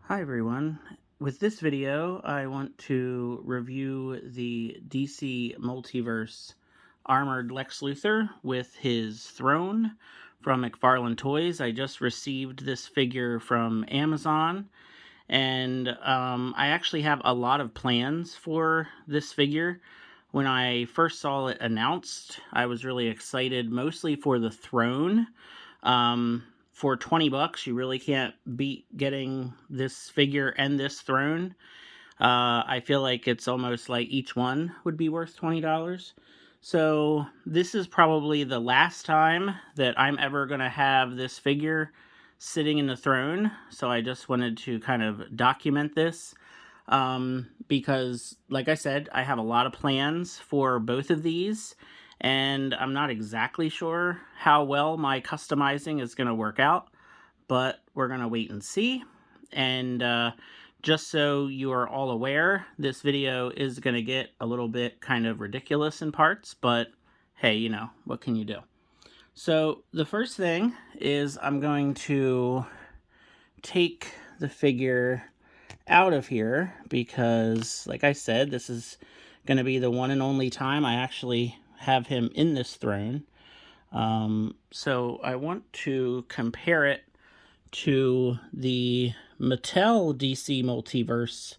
Hi everyone. With this video, I want to review the DC Multiverse armored Lex Luthor with his throne from McFarlane Toys. I just received this figure from Amazon, and I actually have a lot of plans for this figure. When I first saw it announced, I was really excited, mostly for the throne. For 20 bucks, you really can't beat getting this figure and this throne. I feel like it's almost like each one would be worth $20. So this is probably the last time that I'm ever going to have this figure sitting in the throne. So I just wanted to kind of document this. Because, like I said, I have a lot of plans for both of these, and I'm not exactly sure how well my customizing is going to work out, but we're going to wait and see. And just so you are all aware, this video is going to get a little bit kind of ridiculous in parts, but hey, you know, what can you do? So the first thing is I'm going to take the figure out of here because, like I said, this is going to be the one and only time I actually have him in this throne. So I want to compare it to the Mattel DC Multiverse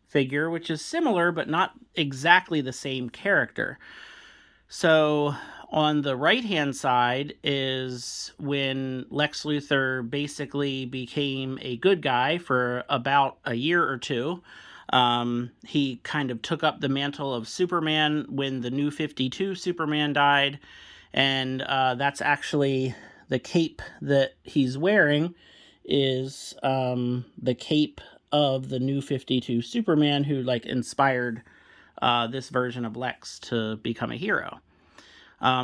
figure, which is similar but not exactly the same character. So on the right-hand side is when Lex Luthor basically became a good guy for about a year or two. He kind of took up the mantle of Superman when the New 52 Superman died, and that's actually the cape that he's wearing is the cape of the New 52 Superman, who like inspired this version of Lex to become a hero.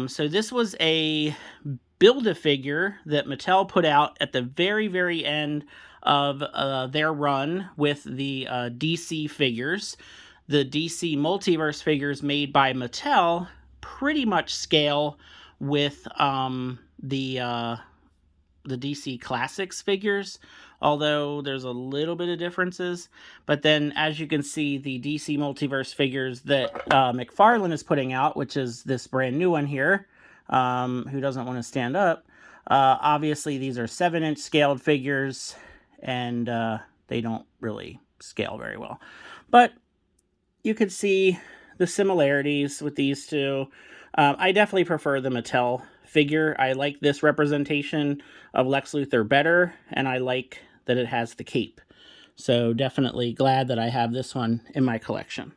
So this was a Build-A-Figure that Mattel put out at the very, very end of their run with the DC figures. The DC Multiverse figures made by Mattel pretty much scale with the DC Classics figures, although there's a little bit of differences. But then, as you can see, the DC Multiverse figures that McFarlane is putting out, which is this brand new one here, who doesn't want to stand up, obviously these are 7-inch scaled figures, and they don't really scale very well. But you could see the similarities with these two. I definitely prefer the Mattel figure. I like this representation of Lex Luthor better, and I like that it has the cape. So definitely glad that I have this one in my collection.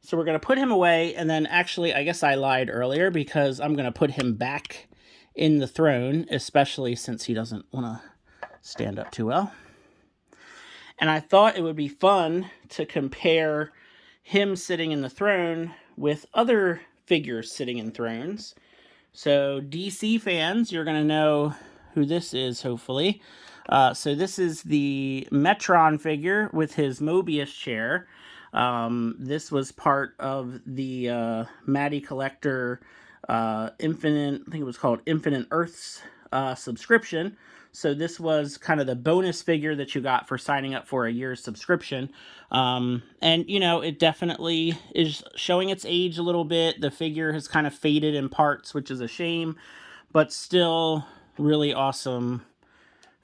So we're going to put him away, and then actually, I guess I lied earlier because I'm going to put him back in the throne, especially since he doesn't want to stand up too well. And I thought it would be fun to compare him sitting in the throne with other figures sitting in thrones. So DC fans, you're going to know who this is, hopefully. So this is the Metron figure with his Mobius chair. This was part of the Matty Collector Infinite, I think it was called Infinite Earths subscription. So this was kind of the bonus figure that you got for signing up for a year's subscription. And, you know, it definitely is showing its age a little bit. The figure has kind of faded in parts, which is a shame, but still really awesome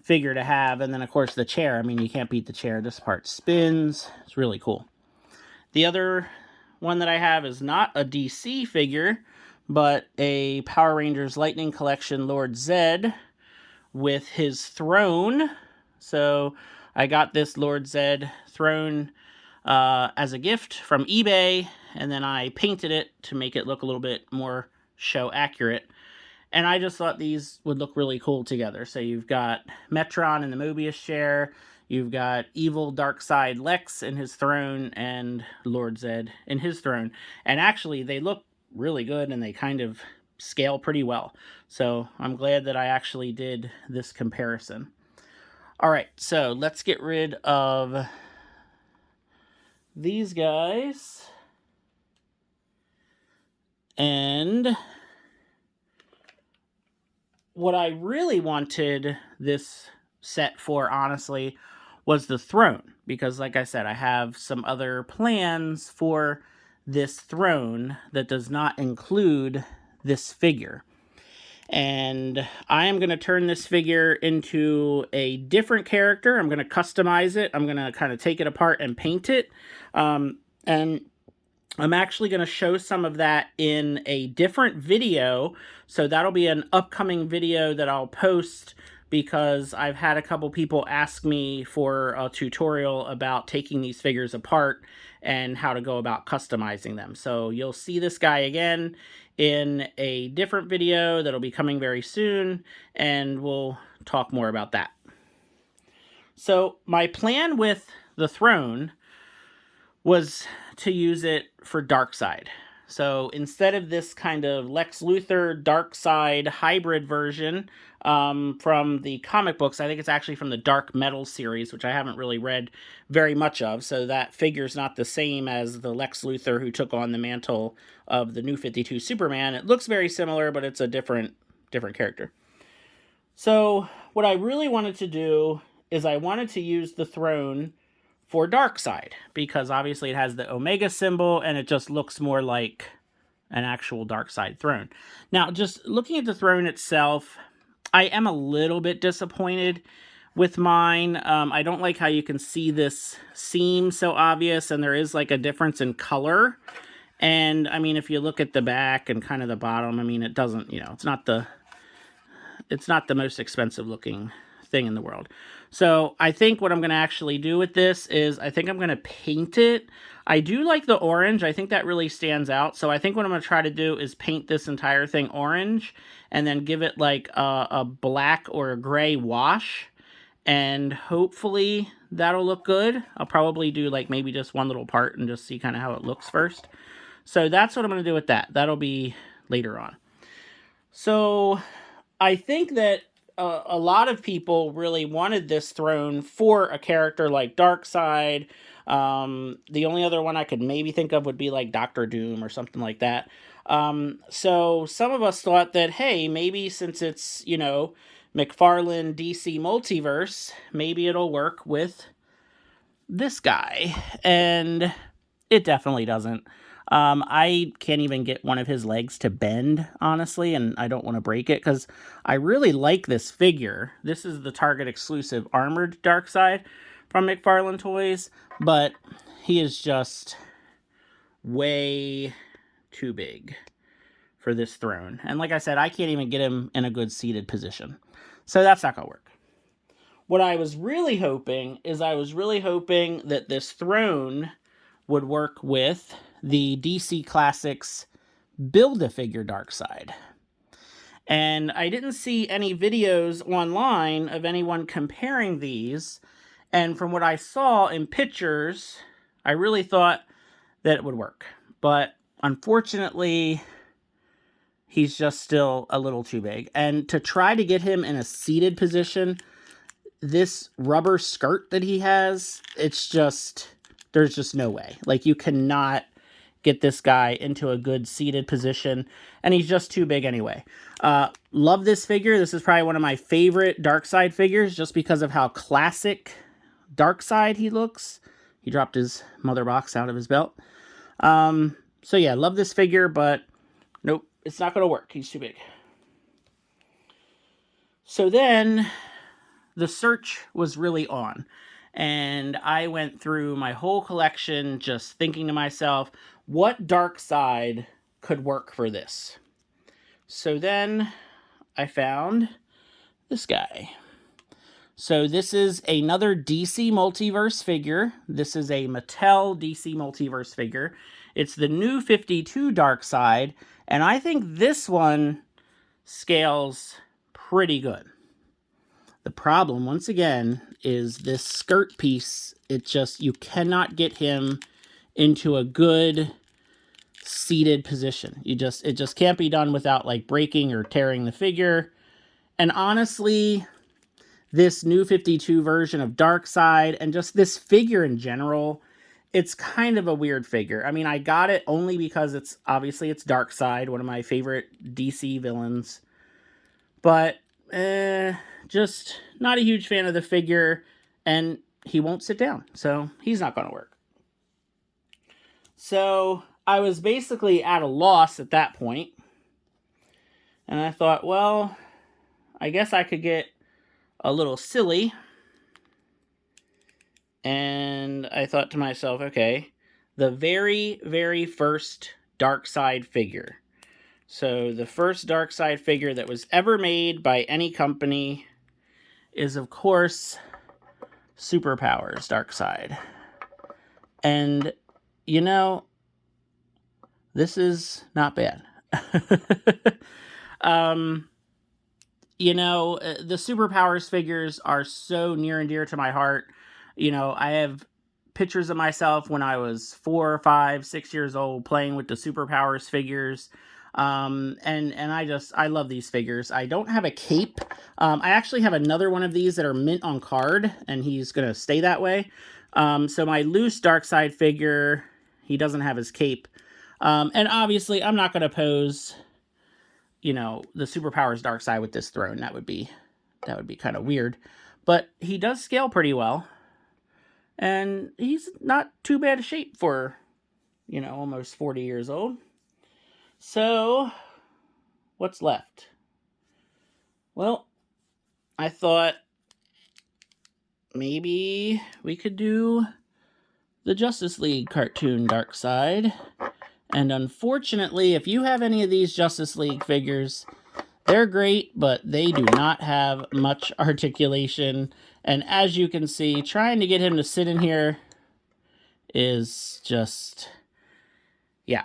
figure to have. And then, of course, the chair. I mean, you can't beat the chair. This part spins. It's really cool. The other one that I have is not a DC figure, but a Power Rangers Lightning Collection Lord Zedd with his throne. So I got this Lord Zedd throne as a gift from eBay, and then I painted it to make it look a little bit more show accurate. And I just thought these would look really cool together. So you've got Metron in the Mobius chair, you've got evil Darkseid Lex in his throne, and Lord Zedd in his throne. And actually, they look really good, and they kind of scale pretty well. So I'm glad that I actually did this comparison. All right, so let's get rid of these guys. And what I really wanted this set for, honestly, was the throne. Because like I said, I have some other plans for this throne that does not include this figure. And I am going to turn this figure into a different character. I'm going to customize it. I'm going to kind of take it apart and paint it. And I'm actually going to show some of that in a different video. So that'll be an upcoming video that I'll post, because I've had a couple people ask me for a tutorial about taking these figures apart and how to go about customizing them. So you'll see this guy again in a different video that'll be coming very soon, and we'll talk more about that. So my plan with the throne was to use it for Darkseid. So instead of this kind of Lex Luthor Darkseid hybrid version from the comic books, I think it's actually from the Dark Metal series, which I haven't really read very much of. So that figure's not the same as the Lex Luthor who took on the mantle of the New 52 Superman. It looks very similar, but it's a different character. So what I really wanted to do is I wanted to use the throne for Darkseid, because obviously it has the Omega symbol and it just looks more like an actual Darkseid throne. Now, just looking at the throne itself, I am a little bit disappointed with mine. I don't like how you can see this seam so obvious, and there is like a difference in color. And I mean, if you look at the back and kind of the bottom, I mean, it doesn't, it's not the most expensive looking thing in the world. So I think what I'm going to actually do with this is I think I'm going to paint it. I do like the orange. I think that really stands out. So I think what I'm going to try to do is paint this entire thing orange and then give it like a black or a gray wash. And hopefully that'll look good. I'll probably do like maybe just one little part and just see kind of how it looks first. So that's what I'm going to do with that. That'll be later on. So I think that a lot of people really wanted this throne for a character like Darkseid. The only other one I could maybe think of would be like Doctor Doom or something like that. So some of us thought that, hey, maybe since it's, McFarlane DC Multiverse, maybe it'll work with this guy. And it definitely doesn't. I can't even get one of his legs to bend, honestly, and I don't want to break it because I really like this figure. This is the Target exclusive armored Darkseid from McFarlane Toys, but he is just way too big for this throne. And like I said, I can't even get him in a good seated position. So that's not going to work. What I was really hoping is that this throne would work with the DC Classics Build-A-Figure Darkseid. And I didn't see any videos online of anyone comparing these. And from what I saw in pictures, I really thought that it would work. But unfortunately, he's just still a little too big. And to try to get him in a seated position, this rubber skirt that he has, there's just no way. Like, you cannot get this guy into a good seated position, and he's just too big anyway. Love this figure. This is probably one of my favorite Darkseid figures, just because of how classic Darkseid he looks. He dropped his mother box out of his belt. So yeah, love this figure, but nope, it's not going to work. He's too big. So then the search was really on. And I went through my whole collection just thinking to myself, what Darkseid could work for this? So then I found this guy. So this is another DC Multiverse figure. This is a Mattel DC Multiverse figure. It's the New 52 Darkseid, and I think this one scales pretty good. The problem, once again, is this skirt piece. You cannot get him into a good seated position. It just can't be done without like breaking or tearing the figure. And honestly, this New 52 version of Darkseid and just this figure in general, it's kind of a weird figure. I mean, I got it only because it's Darkseid, one of my favorite DC villains. But just not a huge fan of the figure, and he won't sit down, so he's not going to work. So I was basically at a loss at that point, and I thought, well, I guess I could get a little silly. And I thought to myself, okay, the very, very first Darkseid figure. So the first Darkseid figure that was ever made by any company is, of course, Superpowers Darkseid. And, you know, this is not bad. You know, the Superpowers figures are so near and dear to my heart. You know, I have pictures of myself when I was 4, 5, 6 years old playing with the Superpowers figures. And I love these figures. I don't have a cape. I actually have another one of these that are mint on card, and he's going to stay that way. So my loose Darkseid figure, he doesn't have his cape. And obviously, I'm not going to pose, you know, the Superpowers Darkseid with this throne. That would be kind of weird. But he does scale pretty well. And he's not too bad a shape for, you know, almost 40 years old. So, what's left? Well, I thought maybe we could do the Justice League cartoon Darkseid. And unfortunately, if you have any of these Justice League figures, they're great, but they do not have much articulation. And as you can see, trying to get him to sit in here is just, yeah,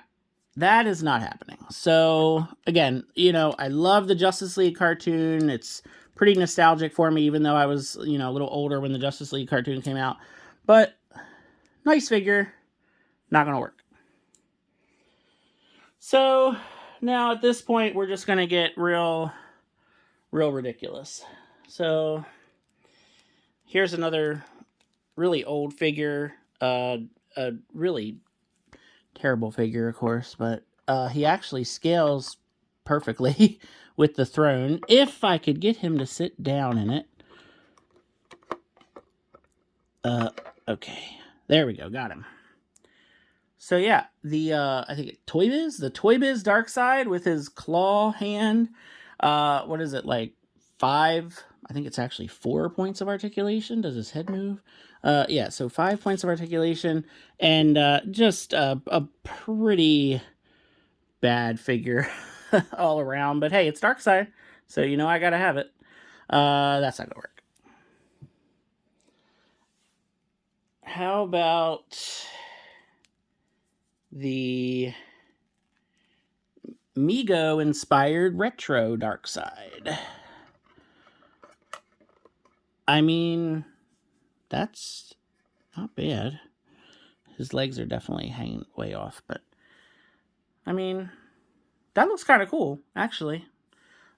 that is not happening. So, again, you know, I love the Justice League cartoon. It's pretty nostalgic for me, even though I was, you know, a little older when the Justice League cartoon came out. But, nice figure, not going to work. So, now at this point, we're just going to get real ridiculous. So, here's another really old figure. A really terrible figure, of course, but he actually scales perfectly with the throne, if I could get him to sit down in it. Okay. There we go. Got him. So yeah, I think the Toy Biz Darkseid with his claw hand. What is it, like 5? I think it's actually 4 points of articulation. Does his head move? Yeah, so 5 points of articulation, and just a pretty bad figure all around. But hey, it's Darkseid, so you know I gotta have it. That's not gonna work. How about the Mego-inspired retro Darkseid? I mean, that's not bad. His legs are definitely hanging way off, but I mean, that looks kind of cool, actually.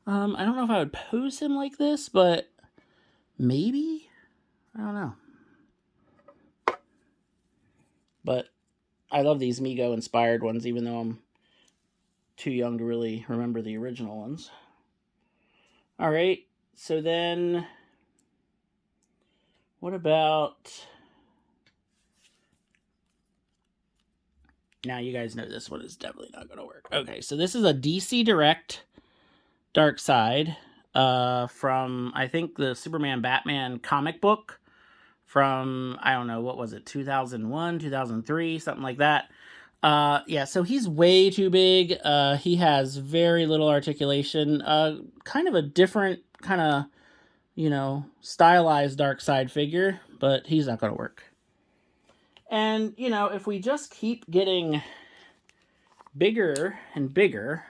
I don't know if I would pose him like this, but maybe? I don't know. But I love these Mego-inspired ones, even though I'm too young to really remember the original ones. All right, so then what about... Now you guys know this one is definitely not going to work. Okay, so this is a DC Direct Darkseid from, I think, the Superman Batman comic book from, I don't know, what was it, 2001, 2003, something like that. Yeah, so he's way too big. He has very little articulation. Kind of a different kind of, you know, stylized Darkseid figure, but he's not going to work. And, you know, if we just keep getting bigger and bigger,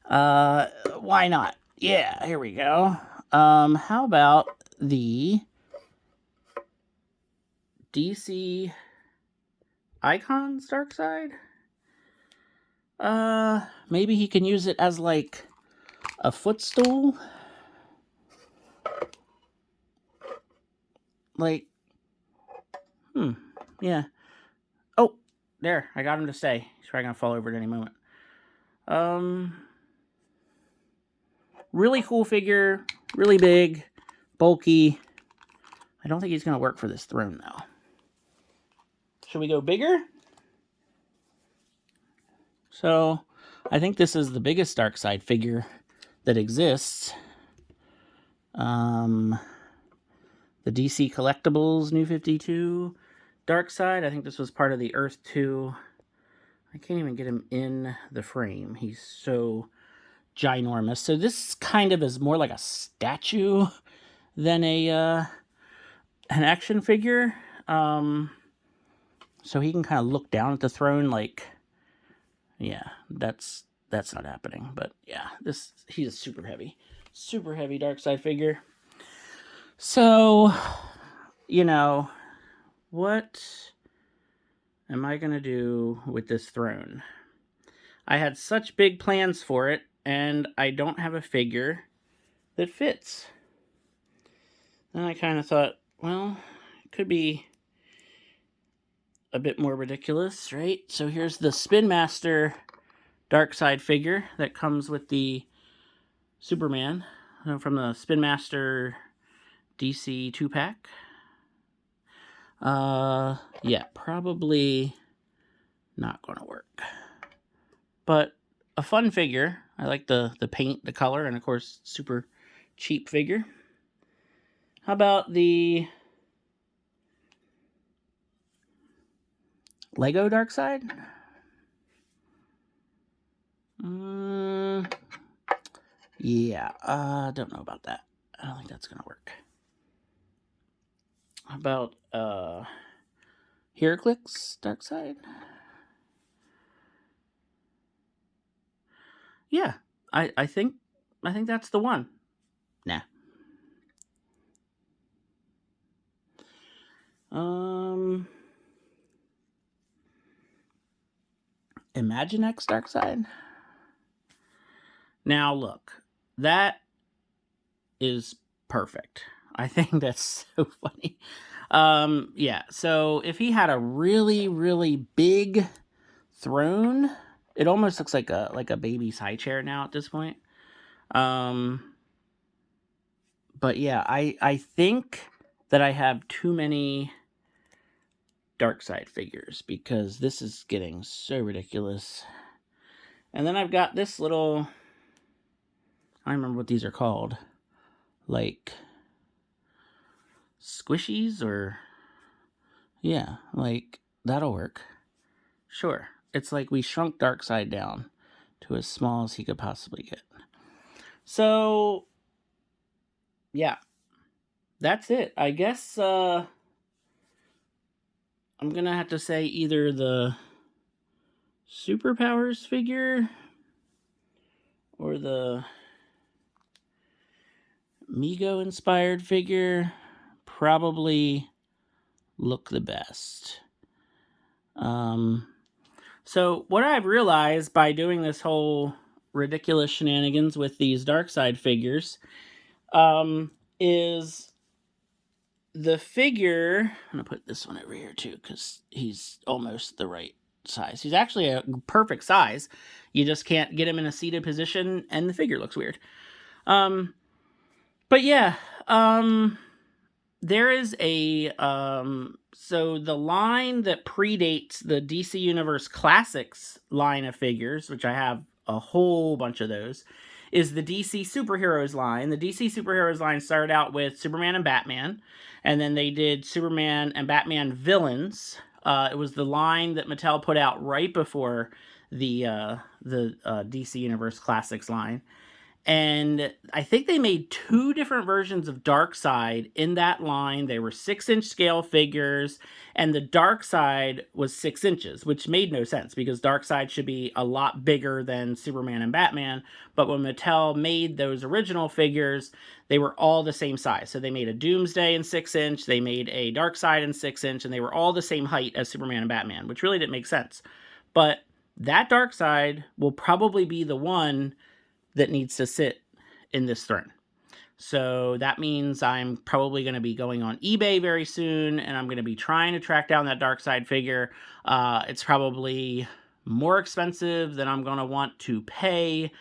why not? Yeah, here we go. How about the DC Icons Darkseid? Maybe he can use it as, like, a footstool? Like, yeah. Oh, there, I got him to stay. He's probably gonna fall over at any moment. Really cool figure, really big, bulky. I don't think he's going to work for this throne, though. Should we go bigger? So, I think this is the biggest Darkseid figure that exists. The DC Collectibles New 52 Darkseid. I think this was part of the Earth 2. I can't even get him in the frame. He's so ginormous. So this kind of is more like a statue than an action figure. So he can kind of look down at the throne like, yeah, that's not happening. But yeah, he's a super heavy Darkseid figure. So, you know, what am I going to do with this throne? I had such big plans for it, and I don't have a figure that fits. And I kind of thought, well, it could be a bit more ridiculous, right? So here's the Spin Master Darkseid figure that comes with the Superman from the Spin Master DC 2-pack. Yeah, probably not going to work. But a fun figure. I like the paint, the color, and of course, super cheap figure. How about the Lego Darkseid? Yeah, don't know about that. I don't think that's going to work. How about Heraclix Darkseid? Yeah, I think that's the one. Nah. Imaginext Darkseid. Now look, that is perfect. I think that's so funny. Yeah, so if he had a really, really big throne, it almost looks like a baby's high chair now at this point. But yeah, I think that I have too many Darkseid figures because this is getting so ridiculous. And then I've got this little, I don't remember what these are called, like squishies or, yeah, like that'll work. Sure. It's like we shrunk Darkseid down to as small as he could possibly get. So, yeah, that's it. I guess I'm going to have to say either the Superpowers figure or the Mego-inspired figure probably look the best. So what I've realized by doing this whole ridiculous shenanigans with these Darkseid figures is the figure, I'm going to put this one over here too because he's almost the right size. He's actually a perfect size. You just can't get him in a seated position and the figure looks weird. But yeah, there is a, so the line that predates the DC Universe Classics line of figures, which I have a whole bunch of those, is the DC Superheroes line. The DC Superheroes line started out with Superman and Batman, and then they did Superman and Batman Villains. It was the line that Mattel put out right before the DC Universe Classics line. And I think they made 2 different versions of Darkseid in that line. They were 6-inch scale figures, and the Darkseid was 6 inches, which made no sense because Darkseid should be a lot bigger than Superman and Batman. But when Mattel made those original figures, they were all the same size. So they made a Doomsday in 6-inch, they made a Darkseid in 6-inch, and they were all the same height as Superman and Batman, which really didn't make sense. But that Darkseid will probably be the one that needs to sit in this throne. So that means I'm probably going to be going on eBay very soon, and I'm going to be trying to track down that Darkseid figure. It's probably more expensive than I'm going to want to pay.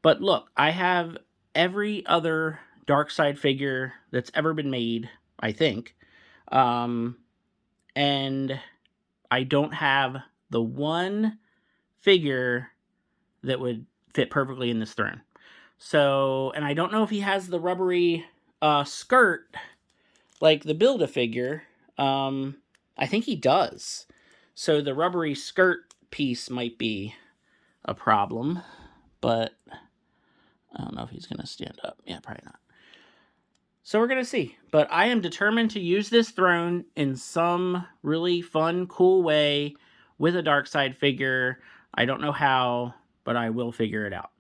But look, I have every other Darkseid figure that's ever been made, I think. And I don't have the one figure that would fit perfectly in this throne. So, and I don't know if he has the rubbery skirt like the Build-A-Figure. I think he does. So the rubbery skirt piece might be a problem, but I don't know if he's going to stand up. Yeah, probably not. So we're going to see. But I am determined to use this throne in some really fun, cool way with a Darkseid figure. I don't know how, but I will figure it out.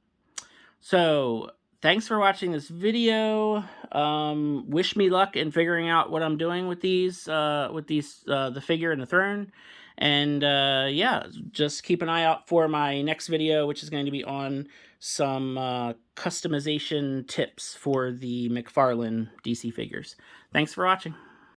So thanks for watching this video. Wish me luck in figuring out what I'm doing with these, the figure and the throne. And yeah, just keep an eye out for my next video, which is going to be on some customization tips for the McFarlane DC figures. Thanks for watching.